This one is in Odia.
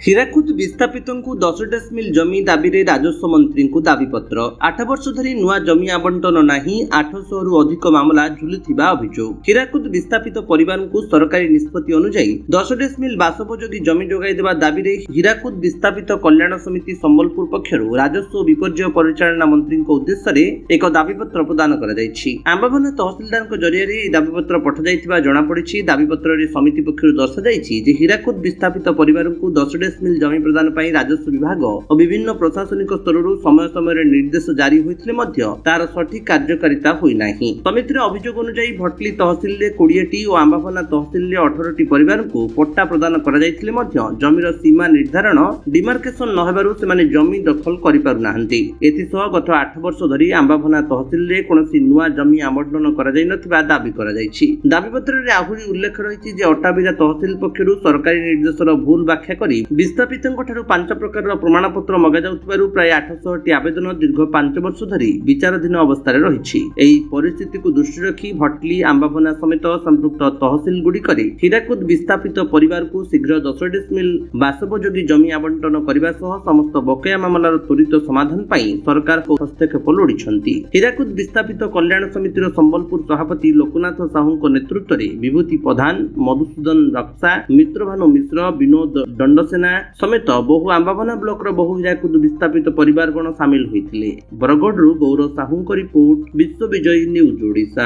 ହୀରାକୁଦ ବିସ୍ଥାପିତଙ୍କୁ 10 ଡେସିମିଲ୍ ଜମି ଦାବିରେ ରାଜସ୍ୱ ମନ୍ତ୍ରୀଙ୍କୁ ଦାବିପତ୍ର। 8 ବର୍ଷ ଧରି ନୂଆ ଜମି ଆବଣ୍ଟନ ନାହିଁ, 800ରୁ ଅଧିକ ମାମଲା ଝୁଲୁଥିବା ଅଭିଯୋଗ। ହୀରାକୁଦ ବିସ୍ଥାପିତ ପରିବାରଙ୍କୁ ସରକାରୀ ନିଷ୍ପତ୍ତି ଅନୁଯାୟୀ 10 ଡେସିମିଲ୍ ବାସୋପଯୋଗୀ ଜମି ଯୋଗାଇ ଦେବା ଦାବିରେ ହୀରାକୁଦ ବିସ୍ଥାପିତ କଲ୍ୟାଣ ସମିତି ସମ୍ବଲପୁର ପକ୍ଷରୁ ରାଜସ୍ୱ ଓ ବିପର୍ଯ୍ୟୟ ପରିଚାଳନା ମନ୍ତ୍ରୀଙ୍କ ଉଦ୍ଦେଶ୍ୟରେ ଏକ ଦାବିପତ୍ର ପ୍ରଦାନ କରାଯାଇଛି। ଆମ୍ବାବନ ତହସିଲଦାରଙ୍କ ଜରିଆରେ ଏହି ଦାବିପତ୍ର ପଠାଯାଇଥିବା ଜଣାପଡ଼ିଛି। ଦାବିପତ୍ରରେ ସମିତି ପକ୍ଷରୁ ଦର୍ଶାଯାଇଛି ଯେ ହୀରାକୁଦ ବିସ୍ଥାପିତ ପରିବାରଙ୍କୁ 10 ଡେସିମିଲ୍ ଜମି ପ୍ରଦାନ ପାଇଁ ରାଜସ୍ୱ ବିଭାଗ ଓ ବିଭିନ୍ନ ପ୍ରଶାସନିକ ସ୍ତରରୁ ସମୟ ସମୟରେ ନିର୍ଦ୍ଦେଶ ଜାରି ହୋଇଥିଲେ ମଧ୍ୟ ତାହାର ସଠିକ୍ କାର୍ଯ୍ୟକାରିତା ହୋଇନାହିଁ। ସମିତିର ଅଭିଯୋଗ ଅନୁଯାୟୀ ଭଟଲି ତହସିଲରେ 20ଟି ଓ ଆମ୍ବାବନା ତହସିଲରେ 18ଟି ପରିବାରଙ୍କୁ ପଟ୍ଟା ପ୍ରଦାନ କରାଯାଇଥିଲେ ମଧ୍ୟ ଜମିର ସୀମା ନିର୍ଦ୍ଧାରଣ ଡିମାର୍କେସନ ନ ହେବାରୁ ସେମାନେ ଜମି ଦଖଲ କରିପାରୁନାହାନ୍ତି। ଏଥିସହ ଗତ 8 ବର୍ଷ ଧରି ଆମ୍ବାବନା ତହସିଲରେ କୌଣସି ନୂଆ ଜମି ଆବଣ୍ଟନ କରାଯାଇନଥିବା ଦାବି କରାଯାଇଛି। ଦାବିପତ୍ରରେ ଆହୁରି ଉଲ୍ଲେଖ ରହିଛି ଯେ ଅଟାବିରା ତହସିଲ ପକ୍ଷରୁ ସରକାରୀ ନିର୍ଦ୍ଦେଶର ଭୁଲ ବ୍ୟାଖ୍ୟା କରି ବିସ୍ଥାପିତଙ୍କଠାରୁ 5 ପ୍ରକାରର ପ୍ରମାଣପତ୍ର ମଗାଯାଉଥିବାରୁ ପ୍ରାୟ 800ଟି ଆବେଦନ ଦୀର୍ଘ 5 ବର୍ଷ ଧରି ବିଚାରାଧୀନ ଅବସ୍ଥାରେ ରହିଛି। ଏହି ପରିସ୍ଥିତିକୁ ଦୃଷ୍ଟିରେ ରଖି ଭଟଲି ଆମ୍ବାବନା ସମେତ ସମ୍ପୃକ୍ତ ତହସିଲ ଗୁଡ଼ିକରେ ହୀରାକୁଦ ବିସ୍ଥାପିତ ପରିବାରକୁ ଶୀଘ୍ର 10 ଡେସିମିଲ୍ ବାସୋପଯୋଗୀ ଜମି ଆବଣ୍ଟନ କରିବା ସହ ସମସ୍ତ ବକେୟା ମାମଲାର ତ୍ୱରିତ ସମାଧାନ ପାଇଁ ସରକାରଙ୍କ ହସ୍ତକ୍ଷେପ ଲୋଡ଼ିଛନ୍ତି। ହୀରାକୁଦ ବିସ୍ଥାପିତ କଲ୍ୟାଣ ସମିତିର ସମ୍ବଲପୁର ସଭାପତି ଲୋକନାଥ ସାହୁଙ୍କ ନେତୃତ୍ୱରେ ବିଭୂତି ପ୍ରଧାନ, ମଧୁସୂଦନ ରକ୍ସା, ମିତ୍ରଭାନୁ ମିଶ୍ର, ବିନୋଦ ଦଣ୍ଡସେନା ସମେତ ବହୁ ଆମ୍ବାବନା ବ୍ଲକର ବହୁ ହୀରାକୁଦ ବିସ୍ଥାପିତ ପରିବାରଗଣ ସାମିଲ ହୋଇଥିଲେ। ବରଗଡ଼ରୁ ଗୌରବ ସାହୁଙ୍କ ରିପୋର୍ଟ, ବିଶ୍ୱ ବିଜୟୀ ନ୍ୟୁଜ୍ ଓଡ଼ିଶା।